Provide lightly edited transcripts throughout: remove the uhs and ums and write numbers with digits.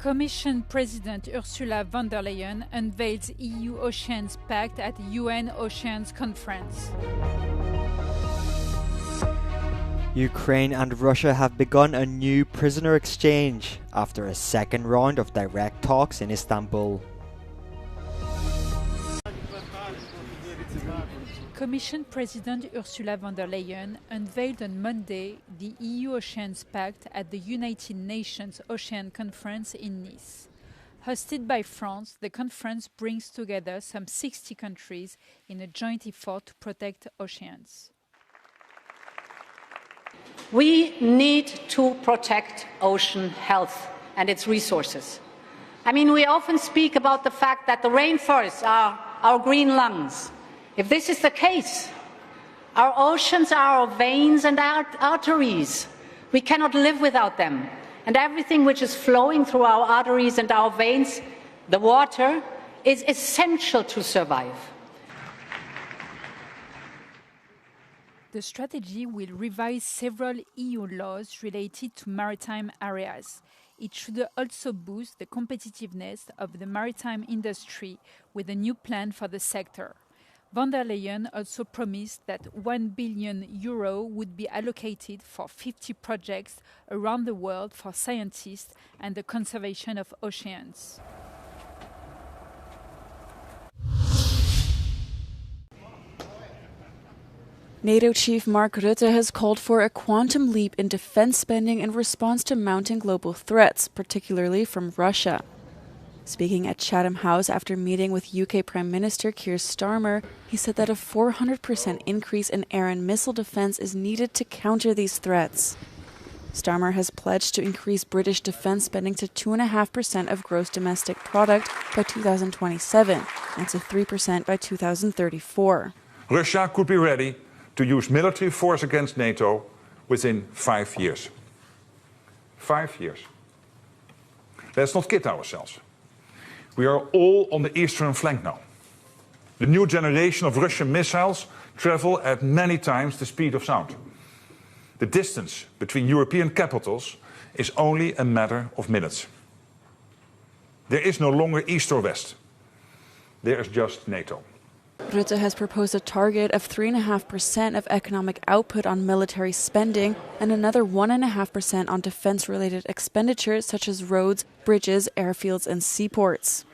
Commission President Ursula von der Leyen unveils EU Ocean Pact at UN Oceans Conference. Ukraine and Russia have begun a new prisoner exchange after a second round of direct talks in Istanbul. Commission President Ursula von der Leyen unveiled on Monday the EU Oceans Pact at the United Nations Ocean Conference in Nice. Hosted by France, the conference brings together some 60 countries in a joint effort to protect oceans. We need to protect ocean health and its resources. I mean, we often speak about the fact that the rainforests are our green lungs. If this is the case, our oceans are our veins and our arteries. We cannot live without them. And everything which is flowing through our arteries and our veins, the water, is essential to survive. The strategy will revise several EU laws related to maritime areas. It should also boost the competitiveness of the maritime industry with a new plan for the sector. Von der Leyen also promised that €1 billion would be allocated for 50 projects around the world for scientists and the conservation of oceans. NATO chief Mark Rutte has called for a quantum leap in defense spending in response to mounting global threats, particularly from Russia. Speaking at Chatham House after meeting with UK Prime Minister Keir Starmer, he said that a 400% increase in air and missile defence is needed to counter these threats. Starmer has pledged to increase British defence spending to 2.5% of gross domestic product by 2027 and to 3% by 2034. Russia could be ready to use military force against NATO within 5 years. 5 years. Let's not kid ourselves. We are all on the eastern flank now. The new generation of Russian missiles travel at many times the speed of sound. The distance between European capitals is only a matter of minutes. There is no longer east or west. There is just NATO. Rutte has proposed a target of 3.5% of economic output on military spending and another 1.5% on defence-related expenditures such as roads, bridges, airfields and seaports.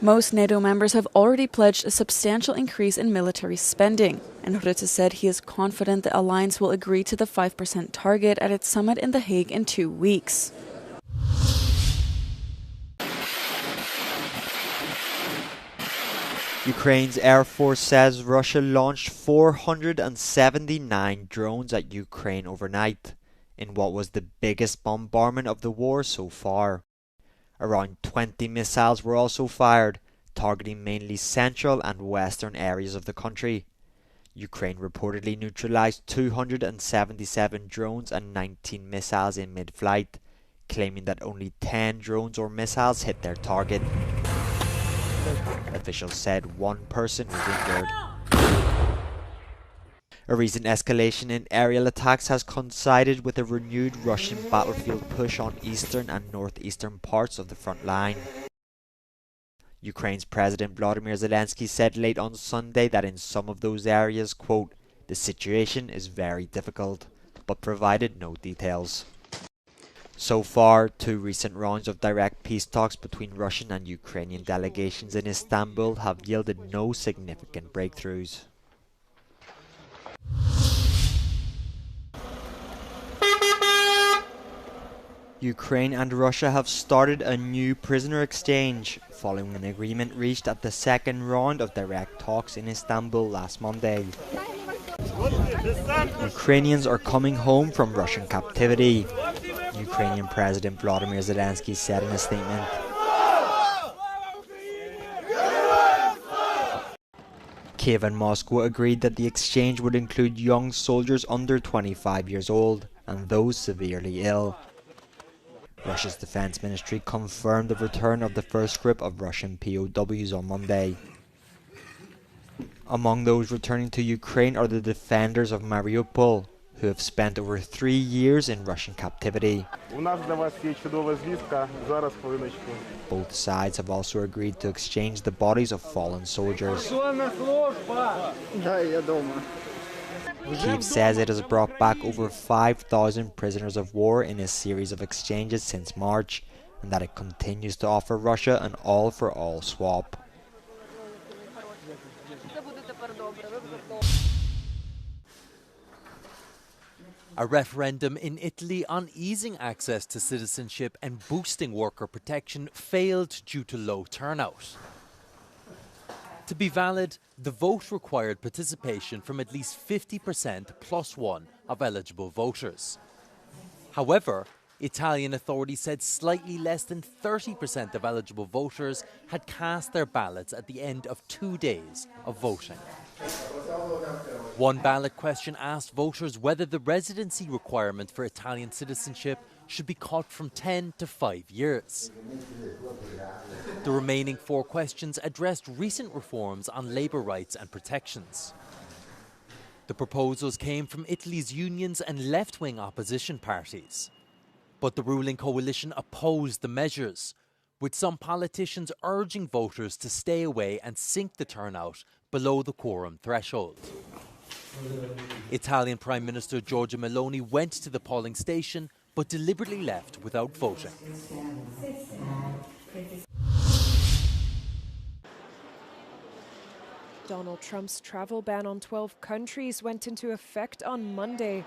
Most NATO members have already pledged a substantial increase in military spending, and Rutte said he is confident the alliance will agree to the 5% target at its summit in The Hague in 2 weeks. Ukraine's Air Force says Russia launched 479 drones at Ukraine overnight, in what was the biggest bombardment of the war so far. Around 20 missiles were also fired, targeting mainly central and western areas of the country. Ukraine reportedly neutralized 277 drones and 19 missiles in mid-flight, claiming that only 10 drones or missiles hit their target. Officials said one person was injured. A recent escalation in aerial attacks has coincided with a renewed Russian battlefield push on eastern and northeastern parts of the front line. Ukraine's President Volodymyr Zelensky said late on Sunday that in some of those areas, quote, "the situation is very difficult," but provided no details. So far, 2 recent rounds of direct peace talks between Russian and Ukrainian delegations in Istanbul have yielded no significant breakthroughs. Ukraine and Russia have started a new prisoner exchange following an agreement reached at the second round of direct talks in Istanbul last Monday. Ukrainians are coming home from Russian captivity, Ukrainian President Volodymyr Zelensky said in a statement. Kiev and Moscow agreed that the exchange would include young soldiers under 25 years old and those severely ill. Russia's defense ministry confirmed the return of the first group of Russian POWs on Monday. Among those returning to Ukraine are the defenders of Mariupol, who have spent over 3 years in Russian captivity. Both sides have also agreed to exchange the bodies of fallen soldiers. Kyiv says it has brought back over 5,000 prisoners of war in a series of exchanges since March, and that it continues to offer Russia an all-for-all swap. A referendum in Italy on easing access to citizenship and boosting worker protection failed due to low turnout. To be valid, the vote required participation from at least 50% plus one of eligible voters. However, Italian authorities said slightly less than 30% of eligible voters had cast their ballots at the end of 2 days of voting. One ballot question asked voters whether the residency requirement for Italian citizenship should be cut from 10 to 5 years. The remaining 4 questions addressed recent reforms on labour rights and protections. The proposals came from Italy's unions and left-wing opposition parties. But the ruling coalition opposed the measures, with some politicians urging voters to stay away and sink the turnout below the quorum threshold. Italian Prime Minister Giorgia Meloni went to the polling station but deliberately left without voting. Donald Trump's travel ban on 12 countries went into effect on Monday.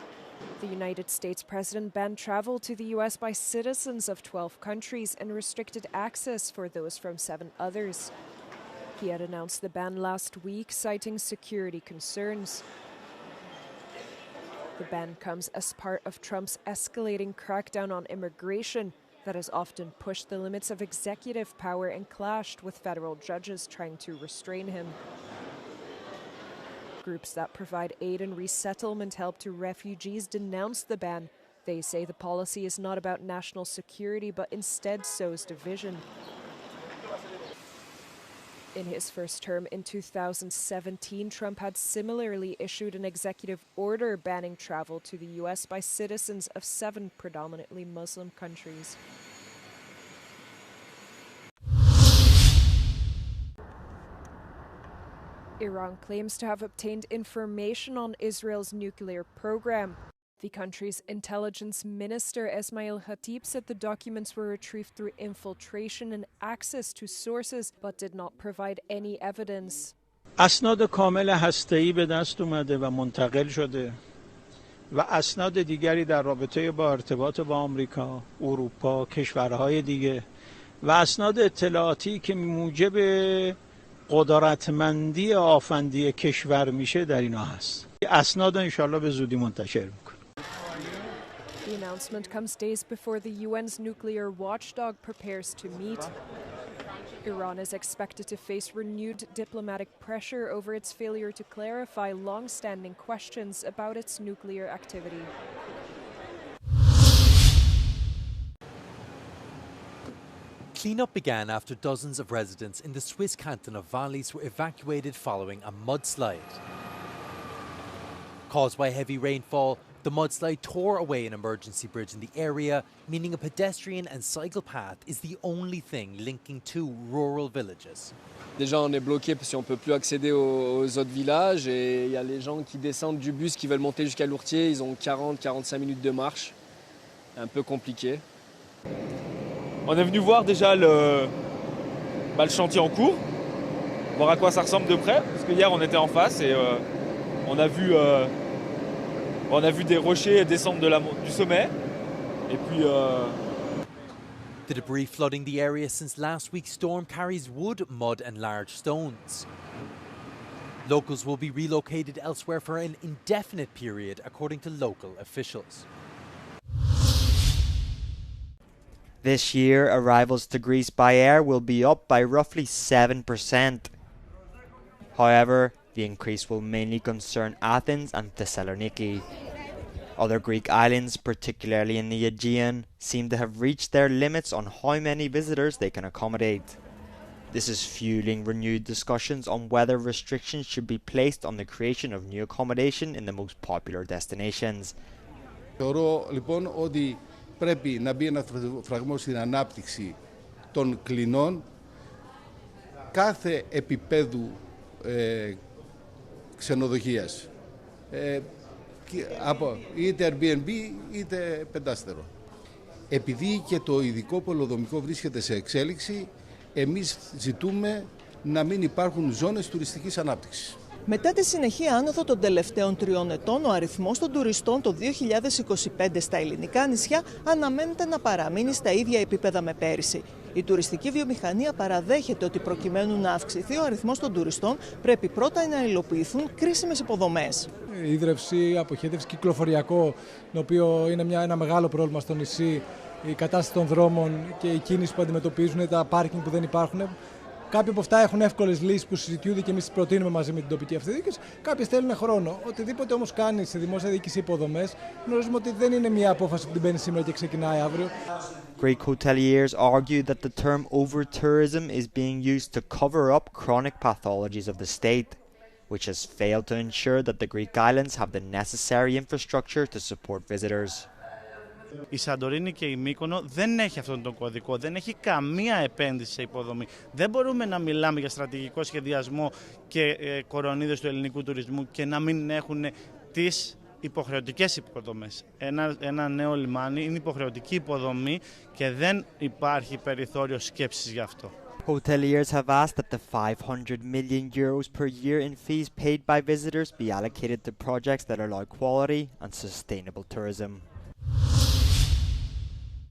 The United States president banned travel to the U.S. by citizens of 12 countries and restricted access for those from 7 others. He had announced the ban last week, citing security concerns. The ban comes as part of Trump's escalating crackdown on immigration that has often pushed the limits of executive power and clashed with federal judges trying to restrain him. Groups that provide aid and resettlement help to refugees denounce the ban. They say the policy is not about national security, but instead sows division. In his first term in 2017, Trump had similarly issued an executive order banning travel to the U.S. by citizens of 7 predominantly Muslim countries. Iran claims to have obtained information on Israel's nuclear program. The country's intelligence minister, Esmail Khatib, said the documents were retrieved through infiltration and access to sources, but did not provide any evidence. اسناد کامل هسته‌ای به دست اومده و منتقل شده و اسناد دیگری در رابطه با ارتباط با آمریکا، اروپا، کشورهای دیگه و اسناد اطلاعاتی که موجب قدرتمندی آفندی کشور میشه در اینا هست. اسناد انشالله به زودی منتشر میکنه. The announcement comes days before the UN's nuclear watchdog prepares to meet. Iran is expected to face renewed diplomatic pressure over its failure to clarify long-standing questions about its nuclear activity. Cleanup began after dozens of residents in the Swiss canton of Valais were evacuated following a mudslide. Caused by heavy rainfall, the mudslide tore away an emergency bridge in the area, meaning a pedestrian and cycle path is the only thing linking 2 rural villages. Déjà, on est bloqué parce qu'on ne peut plus accéder aux autres villages et il y a les gens qui descendent du bus qui veulent monter jusqu'à Lourtier, ils ont 40-45 minutes de marche. Un peu compliqué. On est venu voir déjà le chantier en cours, voir à quoi ça ressemble de près, parce que hier on était en face et on a vu des rochers descendre du sommet. Et puis, The debris flooding the area since last week's storm carries wood, mud and large stones. Locals will be relocated elsewhere for an indefinite period, according to local officials. This year, arrivals to Greece by air will be up by roughly 7%. However, the increase will mainly concern Athens and Thessaloniki. Other Greek islands, particularly in the Aegean, seem to have reached their limits on how many visitors they can accommodate. This is fueling renewed discussions on whether restrictions should be placed on the creation of new accommodation in the most popular destinations. Θεωρώ λοιπόν ότι πρέπει να μπει ένα φραγμό στην ανάπτυξη των κλινών κάθε επίπεδου ξενοδοχείας, είτε Airbnb είτε πεντάστερο. Επειδή και το ειδικό πολεοδομικό βρίσκεται σε εξέλιξη, εμείς ζητούμε να μην υπάρχουν ζώνες τουριστικής ανάπτυξης. Μετά τη συνεχή άνοδο των τελευταίων 3 ετών, ο αριθμός των τουριστών το 2025 στα ελληνικά νησιά αναμένεται να παραμείνει στα ίδια επίπεδα με πέρυσι. Η τουριστική βιομηχανία παραδέχεται ότι προκειμένου να αυξηθεί ο αριθμός των τουριστών πρέπει πρώτα να υλοποιηθούν κρίσιμες υποδομές. Ίδρυυση, αποχέτευση, κυκλοφοριακό, το οποίο είναι ένα μεγάλο πρόβλημα στο νησί, η κατάσταση των δρόμων και η κίνηση που αντιμετωπίζουν, τα πάρκινγκ που δεν υπάρχουν. Κάποιοι από αυτά έχουν εύκολες λύσεις που συζητιούνται και εμείς τις προτείνουμε μαζί με την τοπική αυτοδιοίκηση. Κάποιες θέλουν χρόνο. Οτιδήποτε όμως κάνει σε δημόσια διοίκηση υποδομές, γνωρίζουμε ότι δεν είναι μια απόφαση που την παίρνει σήμερα και ξεκινάει αύριο. Greek hoteliers argue that the term over-tourism is being used to cover up chronic pathologies of the state, which has failed to ensure that the Greek islands have the necessary infrastructure to support visitors. Η Σαντορίνη και η Μύκονο δεν έχει αυτόν τον κωδικό, δεν έχει καμία επένδυση σε υποδομή. Δεν μπορούμε να μιλάμε για στρατηγικό σχεδιασμό και κορονίδες του ελληνικού τουρισμού και να μην έχουν τις υποχρεωτικές υποδομές. Ένα νέο λιμάνι είναι υποχρεωτική υποδομή και δεν υπάρχει περιθώριο σκέψης γι' αυτό. Hoteliers have asked that the €500 million per year in fees paid by visitors be allocated to projects that allow quality and sustainable tourism.